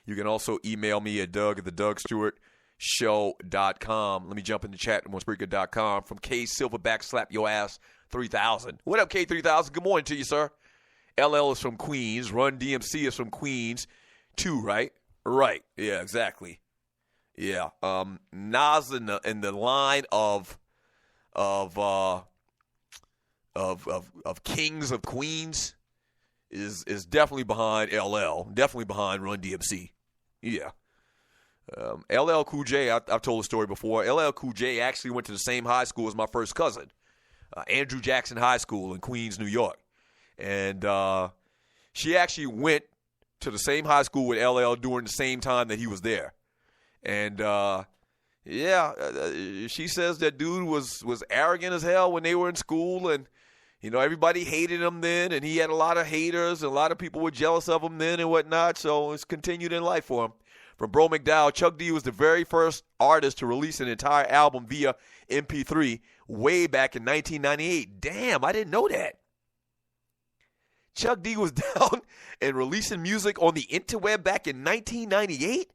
You can also email me at Doug@DougStewartShow.com. Let me jump in the chat on Spreaker.com from K Silverback Slap Your Ass 3000. What up, K3000? Good morning to you, sir. LL is from Queens. Run DMC is from Queens, too, right? Right. Yeah, exactly. Yeah. Nas in the line of kings of Queens is definitely behind LL. Definitely behind Run DMC. Yeah. LL Cool J, I've told the story before. LL Cool J actually went to the same high school as my first cousin, Andrew Jackson High School in Queens, New York. And she actually went to the same high school with LL during the same time that he was there. And, she says that dude was arrogant as hell when they were in school. And, you know, everybody hated him then. And he had a lot of haters. And a lot of people were jealous of him then and whatnot. So it's continued in life for him. From Bro McDowell, Chuck D was the very first artist to release an entire album via MP3 way back in 1998. Damn, I didn't know that. Chuck D was down and releasing music on the interweb back in 1998?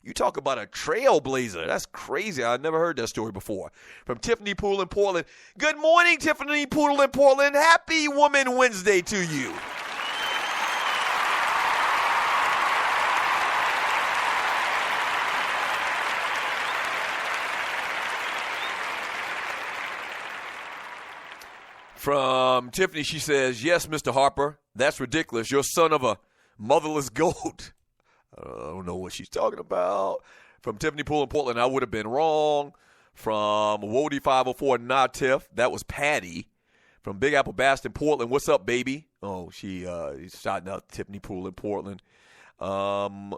You talk about a trailblazer. That's crazy. I never heard that story before. From Tiffany Poole in Portland. Good morning, Tiffany Poole in Portland. Happy Woman Wednesday to you. From Tiffany, she says, yes, Mr. Harper, that's ridiculous. You're son of a motherless goat. I don't know what she's talking about. From Tiffany Poole in Portland, I would have been wrong. From Wody 504, not Tiff. That was Patty. From Big Apple Bastion, Portland, what's up, baby? Oh, she's shouting out Tiffany Poole in Portland. From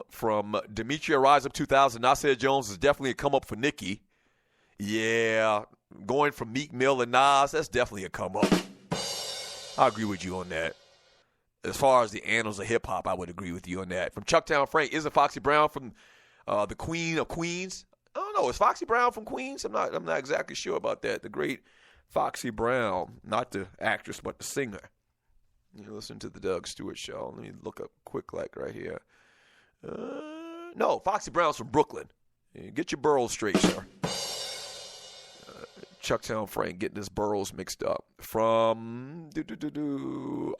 Demetria Rise Up 2000, Nasir Jones is definitely a come up for Nikki. Yeah, going from Meek Mill and Nas, that's definitely a come up. I agree with you on that. As far as the annals of hip hop, I would agree with you on that. From Chucktown Frank, isn't Foxy Brown from the Queen of Queens? I don't know. Is Foxy Brown from Queens? I'm not exactly sure about that. The great Foxy Brown, not the actress, but the singer. You listen to the Doug Stewart Show. Let me look up quick like right here. No, Foxy Brown's from Brooklyn. Get your boroughs straight, sir. Chucktown Frank getting his boroughs mixed up. From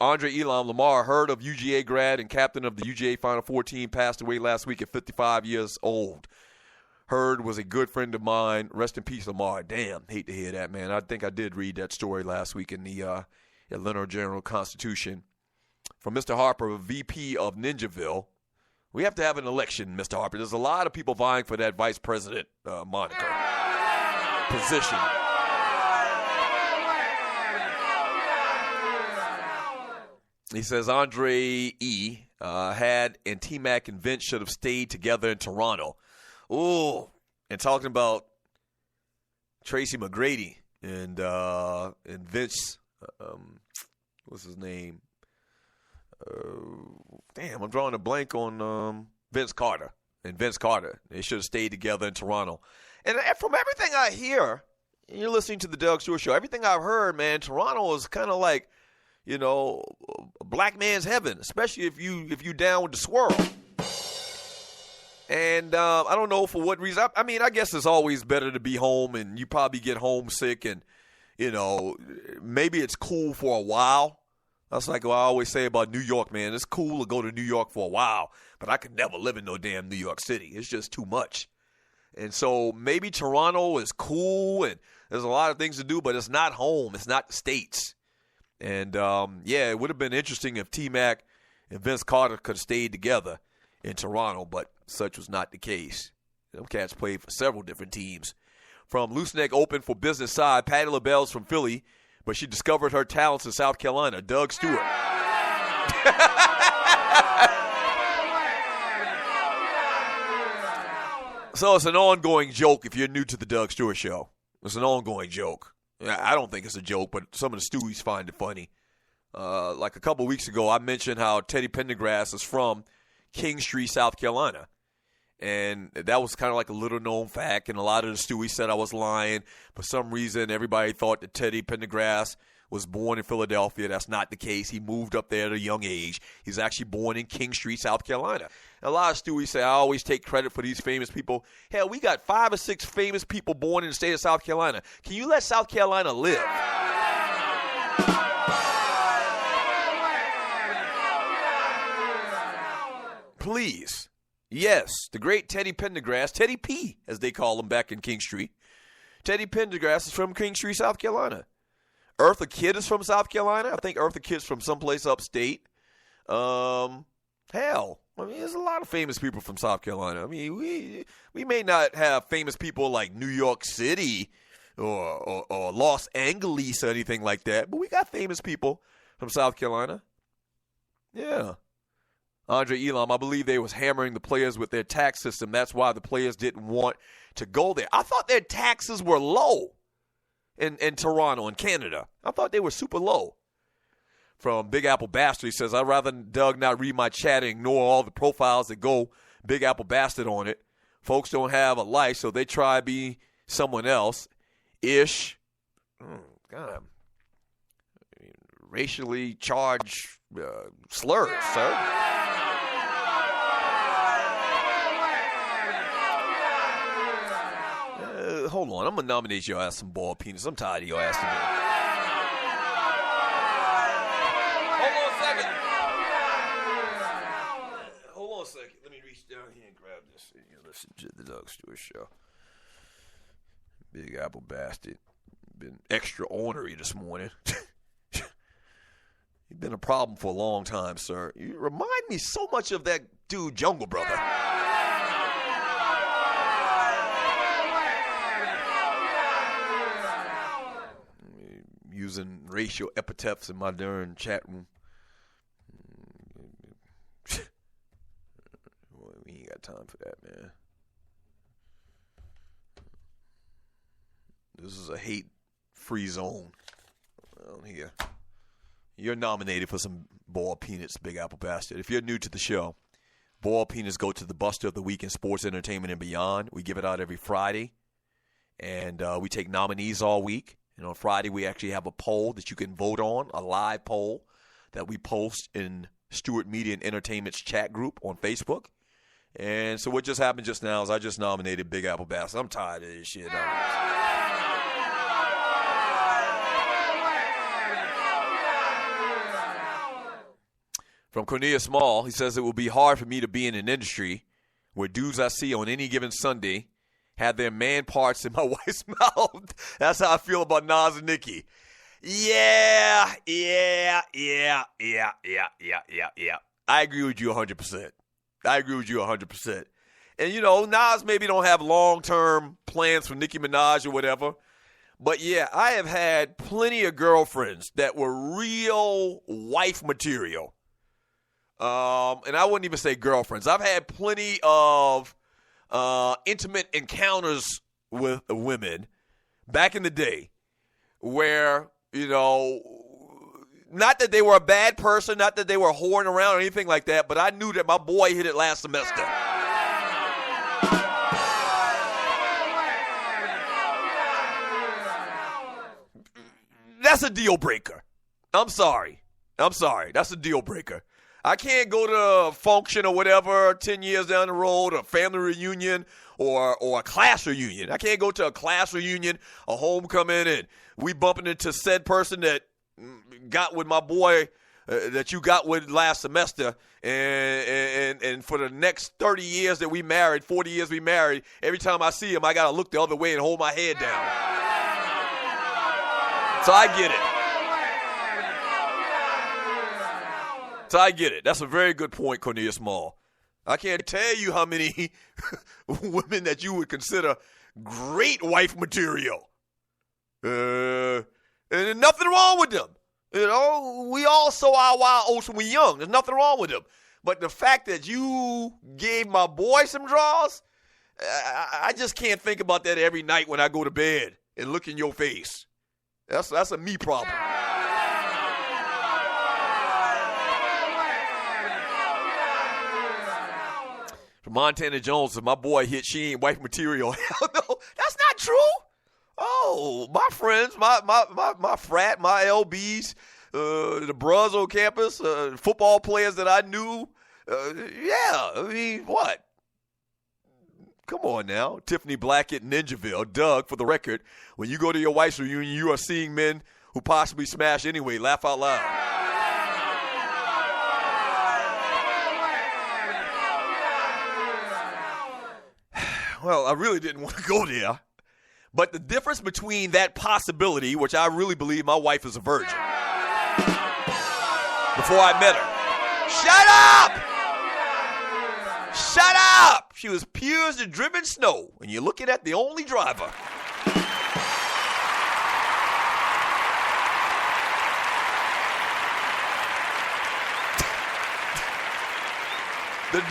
Andre Elam Lamar, heard of UGA grad and captain of the UGA Final Four team, passed away last week at 55 years old. Heard was a good friend of mine. Rest in peace, Lamar. Damn, hate to hear that, man. I think I did read that story last week in the Atlanta Journal-Constitution. From Mr. Harper, VP of Ninjaville. We have to have an election, Mr. Harper. There's a lot of people vying for that vice president moniker position. He says Andre E. had and T-Mac and Vince should have stayed together in Toronto. Ooh, and talking about Tracy McGrady and Vince, what's his name? Damn, I'm drawing a blank on Vince Carter. And Vince Carter, they should have stayed together in Toronto. And from everything I hear, and you're listening to the Doug Stewart Show, everything I've heard, man, Toronto is kind of like, you know, a black man's heaven, especially if you down with the swirl. And I don't know for what reason. I mean, I guess it's always better to be home, and you probably get homesick, and, you know, maybe it's cool for a while. That's like what I always say about New York, man. It's cool to go to New York for a while, but I could never live in no damn New York City. It's just too much. And so maybe Toronto is cool, and there's a lot of things to do, but it's not home. It's not the States. And, it would have been interesting if T-Mac and Vince Carter could have stayed together in Toronto, but such was not the case. Them cats played for several different teams. From Loose Neck Open for business side, Patti LaBelle's from Philly, but she discovered her talents in South Carolina. Doug Stewart. So it's an ongoing joke if you're new to the Doug Stewart Show. It's an ongoing joke. I don't think it's a joke, but some of the Stewies find it funny. Like a couple weeks ago, I mentioned how Teddy Pendergrass is from King Street, South Carolina. And that was kind of like a little-known fact, and a lot of the Stewies said I was lying. For some reason, everybody thought that Teddy Pendergrass was born in Philadelphia. That's not the case. He moved up there at a young age. He's actually born in King Street, South Carolina. And a lot of Stewie say, I always take credit for these famous people. Hell, we got 5 or 6 famous people born in the state of South Carolina. Can you let South Carolina live? Please. Yes, the great Teddy Pendergrass, Teddy P, as they call him back in King Street. Teddy Pendergrass is from King Street, South Carolina. Eartha Kitt is from South Carolina. I think Eartha Kitt's from someplace upstate. Hell, I mean, there's a lot of famous people from South Carolina. I mean, we may not have famous people like New York City or Los Angeles or anything like that, but we got famous people from South Carolina. Yeah. Andre Elam, I believe they was hammering the players with their tax system. That's why the players didn't want to go there. I thought their taxes were low in Toronto, in Canada. I thought they were super low. From Big Apple Bastard, he says, I'd rather Doug not read my chat and ignore all the profiles that go Big Apple Bastard on it. Folks don't have a life, so they try to be someone else. Ish. God. Racially charged slurs, sir. Hold on. I'm going to nominate your ass some ball penis. I'm tired of your ass today. Hold on a second. Let me reach down here and grab this. You listen to the Doug Stewart Show. Big Apple Bastard. Been extra ornery this morning. You've been a problem for a long time, sir. You remind me so much of that dude, Jungle Brother. Using racial epithets in my darn chat room. We ain't got time for that, man. This is a hate-free zone around here. You're nominated for some ball peanuts, Big Apple Bastard. If you're new to the show, ball peanuts go to the Buster of the Week in sports, entertainment, and beyond. We give it out every Friday, and we take nominees all week. And on Friday, we actually have a poll that you can vote on, a live poll that we post in Stewart Media and Entertainment's chat group on Facebook. And so what just happened just now is I just nominated Big Apple Bastard. I'm tired of this shit. From Cornelius Small, he says, it will be hard for me to be in an industry where dudes I see on any given Sunday have their man parts in my wife's mouth. That's how I feel about Nas and Nicki. Yeah. I agree with you 100%. And, you know, Nas maybe don't have long-term plans for Nicki Minaj or whatever. But, yeah, I have had plenty of girlfriends that were real wife material. And I wouldn't even say girlfriends. I've had plenty of intimate encounters with women back in the day where, you know, not that they were a bad person, not that they were whoring around or anything like that, but I knew that my boy hit it last semester. That's a deal breaker. I'm sorry. That's a deal breaker. I can't go to a function or whatever 10 years down the road, a family reunion or a class reunion. I can't go to a class reunion, a homecoming, and we bumping into said person that got with my boy that you got with last semester. And for the next 30 years that we married, 40 years we married, every time I see him, I got to look the other way and hold my head down. So I get it. That's a very good point, Cornelius Small. I can't tell you how many women that you would consider great wife material. And there's nothing wrong with them. You know, we all sow our wild oats when we're young. There's nothing wrong with them. But the fact that you gave my boy some draws, I just can't think about that every night when I go to bed and look in your face. That's a me problem. From Montana Jones, if my boy hit, she ain't wife material. Hell no, that's not true. Oh, my friends, my frat, my LBs, the bros on campus, football players that I knew. Yeah, I mean, what? Come on now. Tiffany Blackett, Ninjaville. Doug, for the record, when you go to your wife's reunion, you are seeing men who possibly smash anyway. Laugh out loud. Well, I really didn't want to go there. But the difference between that possibility, which I really believe my wife is a virgin, before I met her. Shut up! Shut up! She was pure as the driven snow, and you're looking at the only driver. The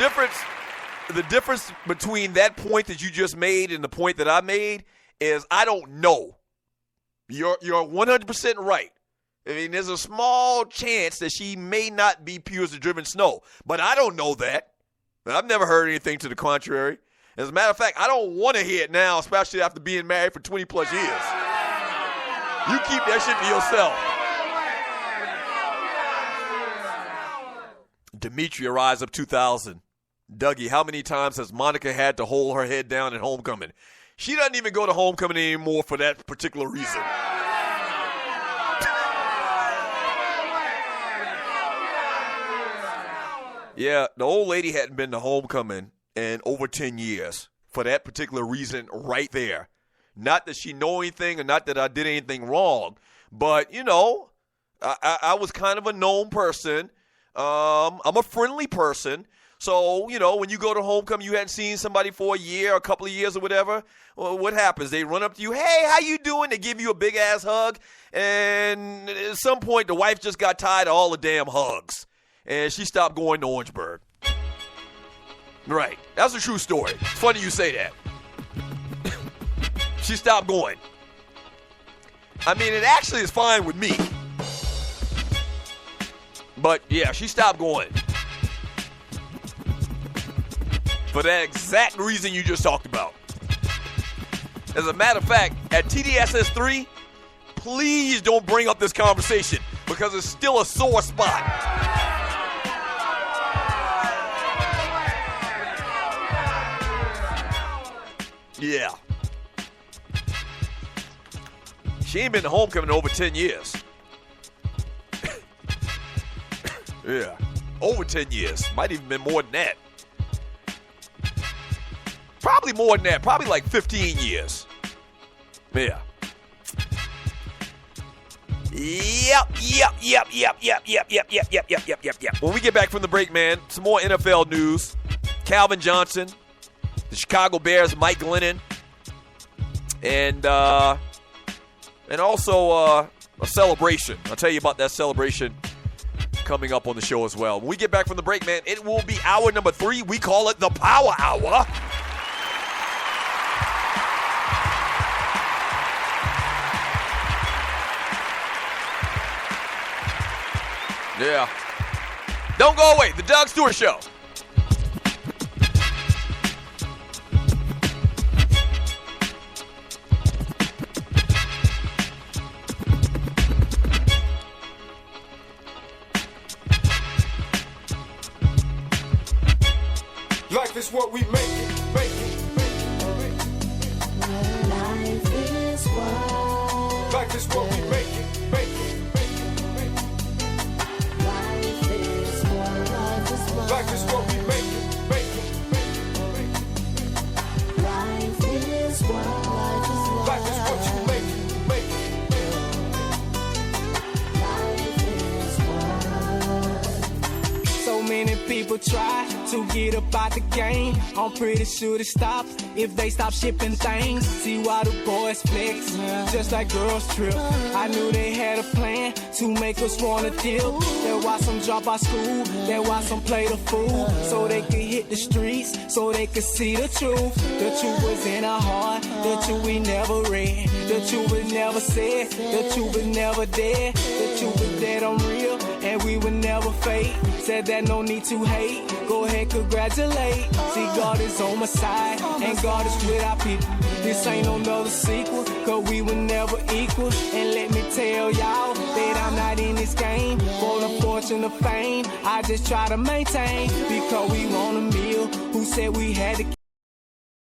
difference between that point that you just made and the point that I made is I don't know. You're 100% right. I mean, there's a small chance that she may not be pure as the driven snow, but I don't know that. I've never heard anything to the contrary. As a matter of fact, I don't want to hear it now, especially after being married for 20 plus years. You keep that shit to yourself. Demetria Rise Up 2000. Dougie, how many times has Monica had to hold her head down at homecoming? She doesn't even go to homecoming anymore for that particular reason. Yeah, the old lady hadn't been to homecoming in over 10 years for that particular reason right there. Not that she know anything or not that I did anything wrong, but, you know, I was kind of a known person. I'm a friendly person. So, you know, when you go to homecoming, you hadn't seen somebody for a year, a couple of years or whatever. Well, what happens? They run up to you, hey, how you doing? They give you a big-ass hug. And at some point, the wife just got tired of all the damn hugs. And she stopped going to Orangeburg. Right. That's a true story. It's funny you say that. She stopped going. I mean, it actually is fine with me. But, yeah, she stopped going. For that exact reason you just talked about. As a matter of fact, at TDSS 3, please don't bring up this conversation because it's still a sore spot. Yeah. She ain't been to homecoming in over 10 years. Yeah. Over 10 years. Might even been more than that. Probably more than that. Probably like 15 years. Yeah. Yep. When we get back from the break, man, some more NFL news. Calvin Johnson, the Chicago Bears, Mike Glennon, and also a celebration. I'll tell you about that celebration coming up on the show as well. When we get back from the break, man, it will be hour number 3. We call it the Power Hour. Yeah. Don't go away. The Doug Stewart Show. Life is what we make it, make it. Life is what. Life is what we make it, make it. Life is what. Life is what we make it, make it. Life is what. Life is what you make it, make it. Life is what. So many people try to get up out the game. I'm pretty sure it stops if they stop shipping things. See why the boys flex, just like girls trip. I knew they had a plan to make us wanna deal. That's why some drop out school, that's why some play the fool. So they could hit the streets, so they could see the truth. The truth was in our heart, the truth we never read. The truth was never said, the truth was never dead. The truth was that I'm real, and we would never fade. Said that no need to hate, go ahead, congratulate. See, God is on my side, and God is with our people. This ain't no another sequel, cause we were never equal. And let me tell y'all that I'm not in this game for the fortune or fame. I just try to maintain because we want a meal. Who said we had to